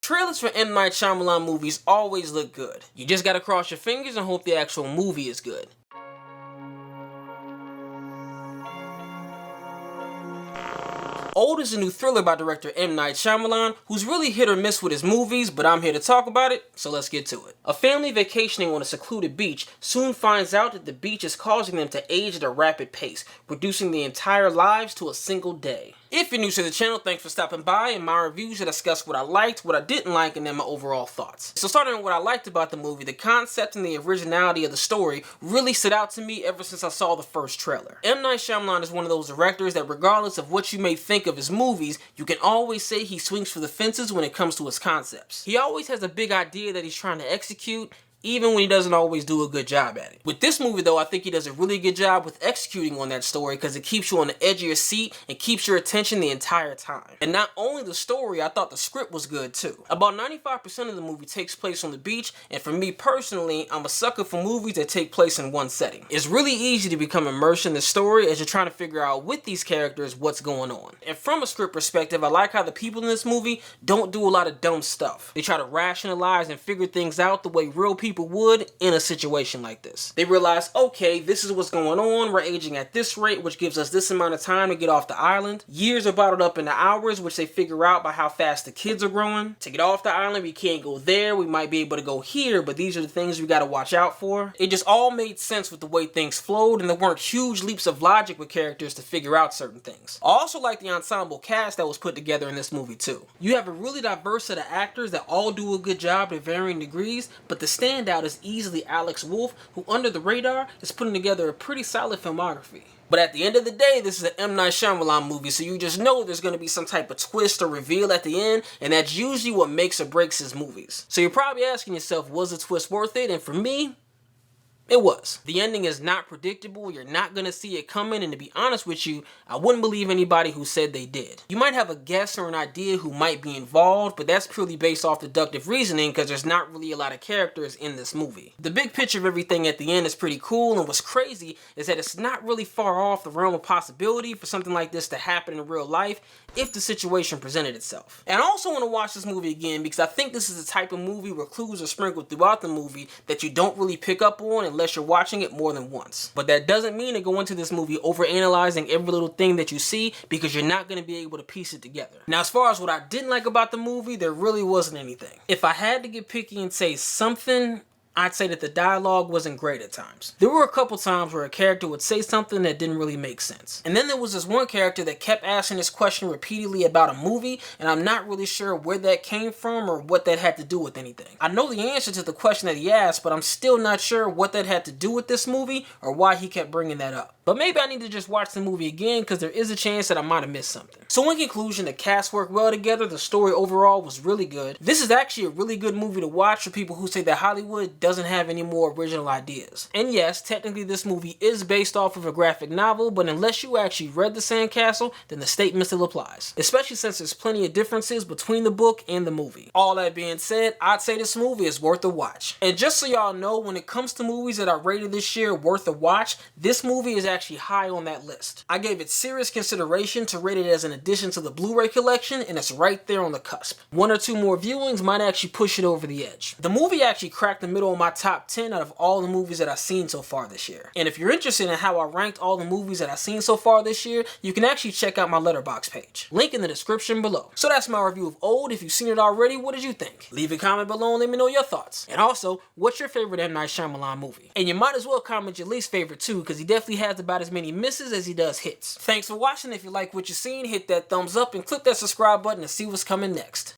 Trailers for M. Night Shyamalan movies always look good. You just gotta cross your fingers and hope the actual movie is good. Old is a new thriller by director M. Night Shyamalan, who's really hit or miss with his movies, but I'm here to talk about it, so let's get to it. A family vacationing on a secluded beach soon finds out that the beach is causing them to age at a rapid pace, reducing their entire lives to a single day. If you're new to the channel, thanks for stopping by. In my reviews, I discuss what I liked, what I didn't like, and then my overall thoughts. So starting with what I liked about the movie, the concept and the originality of the story really stood out to me ever since I saw the first trailer. M. Night Shyamalan is one of those directors that regardless of what you may think of his movies, you can always say he swings for the fences when it comes to his concepts. He always has a big idea that he's trying to execute, even when he doesn't always do a good job at it. With this movie though, I think he does a really good job with executing on that story because it keeps you on the edge of your seat and keeps your attention the entire time. And not only the story, I thought the script was good too. About 95% of the movie takes place on the beach, and for me personally, I'm a sucker for movies that take place in one setting. It's really easy to become immersed in the story as you're trying to figure out with these characters what's going on. And from a script perspective, I like how the people in this movie don't do a lot of dumb stuff. They try to rationalize and figure things out the way real people would in a situation like this. They realize, okay, this is what's going on, we're aging at this rate, which gives us this amount of time to get off the island. Years are bottled up into hours, which they figure out by how fast the kids are growing. To get off the island, we can't go there, we might be able to go here, but these are the things we gotta watch out for. It just all made sense with the way things flowed, and there weren't huge leaps of logic with characters to figure out certain things. I also like the ensemble cast that was put together in this movie too. You have a really diverse set of actors that all do a good job to varying degrees, but the standout is easily Alex Wolff, who under the radar is putting together a pretty solid filmography. But at the end of the day, this is an M. Night Shyamalan movie, so you just know there's going to be some type of twist or reveal at the end, and that's usually what makes or breaks his movies. So you're probably asking yourself, was the twist worth it? And for me, it was. The ending is not predictable, you're not gonna see it coming, and to be honest with you, I wouldn't believe anybody who said they did. You might have a guess or an idea who might be involved, but that's purely based off deductive reasoning because there's not really a lot of characters in this movie. The big picture of everything at the end is pretty cool, and what's crazy is that it's not really far off the realm of possibility for something like this to happen in real life if the situation presented itself. And I also want to watch this movie again because I think this is the type of movie where clues are sprinkled throughout the movie that you don't really pick up on unless you're watching it more than once. But that doesn't mean to go into this movie overanalyzing every little thing that you see because you're not going to be able to piece it together. Now, as far as what I didn't like about the movie, there really wasn't anything. If I had to get picky and say something, I'd say that the dialogue wasn't great at times. There were a couple times where a character would say something that didn't really make sense. And then there was this one character that kept asking this question repeatedly about a movie, and I'm not really sure where that came from or what that had to do with anything. I know the answer to the question that he asked, but I'm still not sure what that had to do with this movie or why he kept bringing that up. But maybe I need to just watch the movie again because there is a chance that I might have missed something. So in conclusion, the cast worked well together, the story overall was really good. This is actually a really good movie to watch for people who say that Hollywood doesn't have any more original ideas. And yes, technically this movie is based off of a graphic novel, but unless you actually read The Sandcastle, then the statement still applies. Especially since there's plenty of differences between the book and the movie. All that being said, I'd say this movie is worth a watch. And just so y'all know, when it comes to movies that are rated this year worth a watch, this movie is actually high on that list. I gave it serious consideration to rate it as an addition to the Blu-ray collection, and it's right there on the cusp. One or two more viewings might actually push it over the edge. The movie actually cracked the middle of my top 10 out of all the movies that I've seen so far this year. And if you're interested in how I ranked all the movies that I've seen so far this year, you can actually check out my Letterboxd page. Link in the description below. So that's my review of Old. If you've seen it already, what did you think? Leave a comment below and let me know your thoughts. And also, what's your favorite M. Night Shyamalan movie? And you might as well comment your least favorite too, because he definitely has about as many misses as he does hits. Thanks for watching. If you like what you've seen, hit that thumbs up and click that subscribe button to see what's coming next.